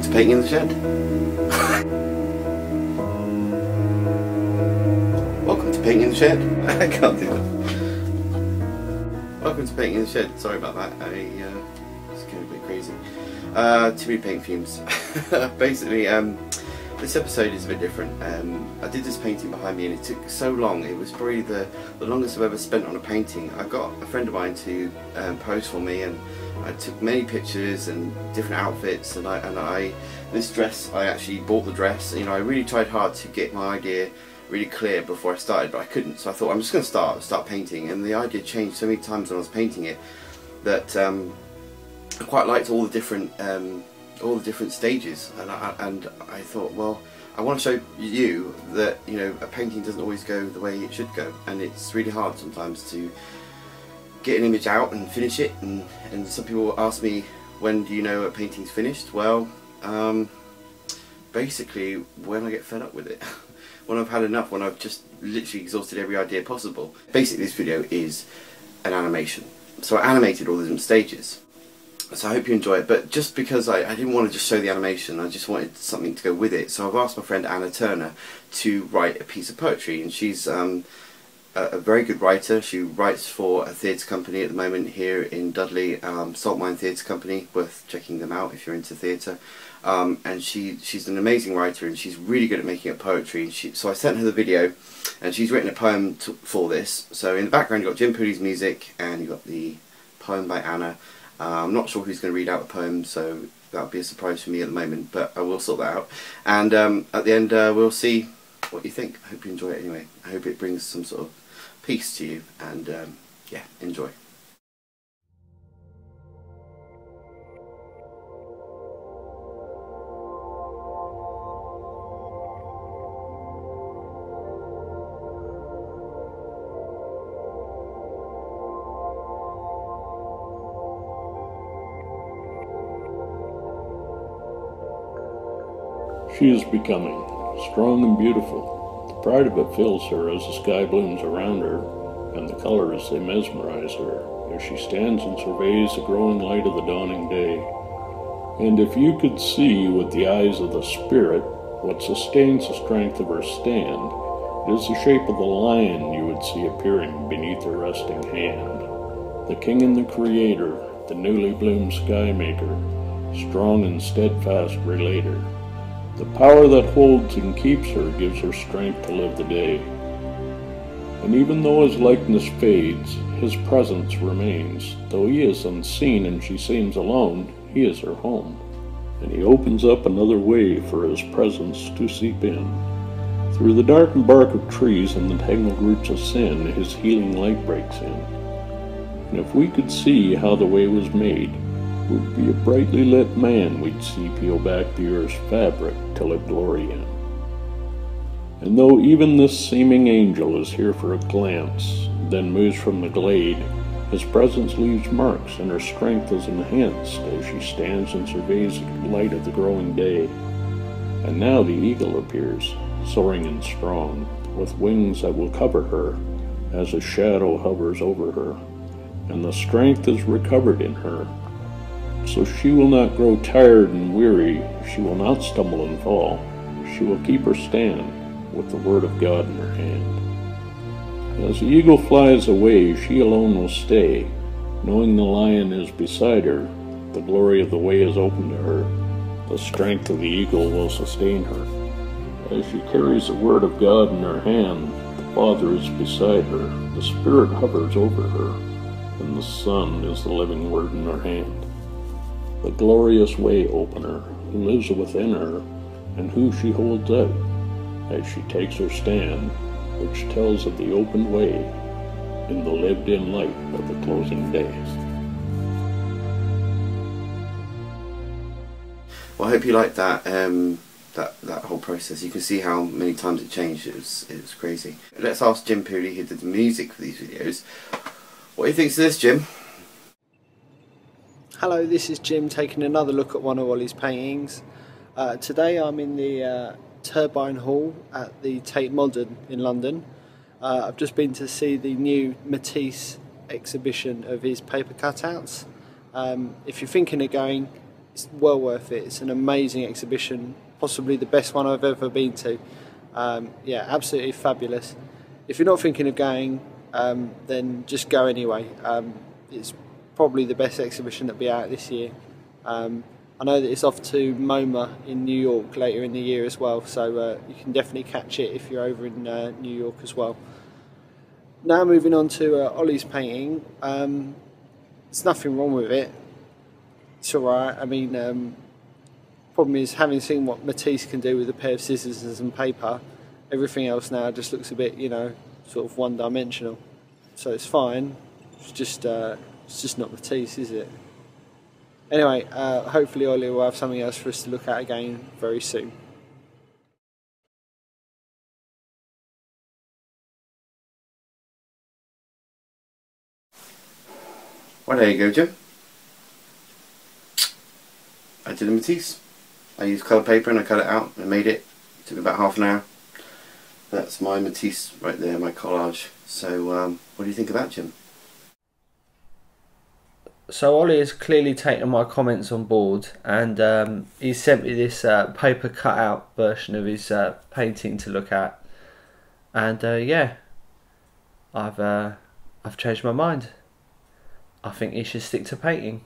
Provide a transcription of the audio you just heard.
to Painting in the Shed. Welcome to Painting in the Shed. I can't do that. Welcome to Painting in the Shed. Sorry about that. It's getting a bit crazy. Too many paint fumes. Basically, this episode is a bit different. I did this painting behind me and it took so long. It was probably the longest I've ever spent on a painting. I got a friend of mine to pose for me, and I took many pictures and different outfits, and this dress, I actually bought the dress. You know, I really tried hard to get my idea really clear before I started, but I couldn't. So I thought, I'm just going to start painting, and the idea changed so many times when I was painting it that I quite liked all the different stages, and I thought, well, I want to show you that, you know, a painting doesn't always go the way it should go, and it's really hard sometimes to get an image out and finish it, and some people ask me, when do you know a painting's finished? Well, basically when I get fed up with it. When I've had enough, when I've just literally exhausted every idea possible. Basically this video is an animation. So I animated all the different stages. So I hope you enjoy it, but just because I didn't want to just show the animation, I just wanted something to go with it. So I've asked my friend Anna Turner to write a piece of poetry, and she's a very good writer. She writes for a theatre company at the moment here in Dudley, Salt Mine Theatre Company, worth checking them out if you're into theatre. And she's an amazing writer, and she's really good at making up poetry. So I sent her the video, and she's written a poem for this. So in the background you've got Jim Pooley's music, and you've got the poem by Anna. I'm not sure who's going to read out the poem, so that would be a surprise for me at the moment, but I will sort that out. And at the end we'll see what you think. I hope you enjoy it anyway. I hope it brings some sort of peace to you, and yeah, enjoy. She is becoming strong and beautiful. The pride of it fills her as the sky blooms around her, and the colors, they mesmerize her as she stands and surveys the growing light of the dawning day. And if you could see with the eyes of the spirit what sustains the strength of her stand, it is the shape of the lion you would see appearing beneath her resting hand. The king and the creator, the newly bloomed sky maker, strong and steadfast relator. The power that holds and keeps her gives her strength to live the day. And even though his likeness fades, his presence remains. Though he is unseen and she seems alone, he is her home. And he opens up another way for his presence to seep in. Through the darkened bark of trees and the tangled roots of sin, his healing light breaks in. And if we could see how the way was made, would be a brightly lit man we'd see peel back the earth's fabric till it glory in. And though even this seeming angel is here for a glance, then moves from the glade, his presence leaves marks and her strength is enhanced as she stands and surveys the light of the growing day. And now the eagle appears, soaring and strong, with wings that will cover her as a shadow hovers over her, and the strength is recovered in her. So she will not grow tired and weary, she will not stumble and fall. She will keep her stand with the word of God in her hand. As the eagle flies away, she alone will stay, knowing the lion is beside her. The glory of the way is open to her. The strength of the eagle will sustain her. As she carries the word of God in her hand, the Father is beside her. The Spirit hovers over her, and the Son is the living word in her hand. The glorious way opener, who lives within her, and who she holds out, as she takes her stand, which tells of the opened way in the lived-in light of the closing day. Well, I hope you liked that that whole process. You can see how many times it changed. It was crazy. Let's ask Jim Pooley, who did the music for these videos, what he thinks of this, Jim. Hello, this is Jim taking another look at one of Ollie's paintings. Today I'm in the Turbine Hall at the Tate Modern in London. I've just been to see the new Matisse exhibition of his paper cutouts. If you're thinking of going, It's well worth it. It's an amazing exhibition, possibly the best one I've ever been to. Yeah, absolutely fabulous. If you're not thinking of going, then just go anyway. It's probably the best exhibition that'll be out this year. I know that it's off to MoMA in New York later in the year as well, so you can definitely catch it if you're over in New York as well. Now moving on to Ollie's painting. There's nothing wrong with it. It's alright. I mean, problem is, having seen what Matisse can do with a pair of scissors and some paper, everything else now just looks a bit, you know, sort of one-dimensional. So it's fine. It's just not Matisse, is it? Anyway, hopefully Ollie will have something else for us to look at again very soon. Well, there you go, Jim. I did a Matisse. I used coloured paper and I cut it out and made it. It took me about half an hour. That's my Matisse right there, my collage. So, what do you think of that, Jim? So Ollie has clearly taken my comments on board, and he's sent me this paper cutout version of his painting to look at. And yeah, I've changed my mind. I think he should stick to painting.